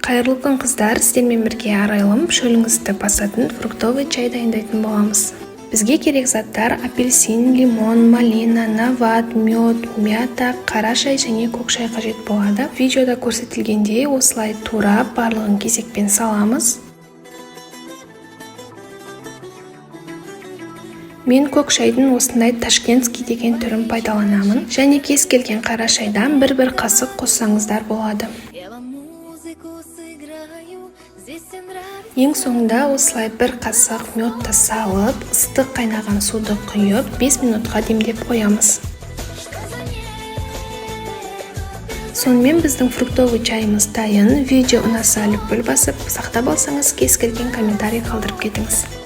Қайырлы күн қыздар, сіздермен бірге арайлым шөліңізді басатын фруктовый чай дайындайтын боламыз. Бізге керек заттар апельсин, лимон, малина, нават, мед, мята, қара шай және көк шай қажет болады. Видеода көрсетілгендей осылай турап барлығын кесекпен саламыз. Мен көк шайдың осындай ташкентский деген түрін пайдаланамын, және кез келген қара шайдан бір қасық қоссаңыздар болады. Ең соңында осылай бір қасық медті салып, ыстық қайнаған суды құйып, 5 минутқа демдеп қоямыз. Сонымен біздің фруктовый чайымыз дайын. Видео ұнаса лүпіл басып, сақтап алсаңыз кез келген комментарий қалдырып кетіңіз.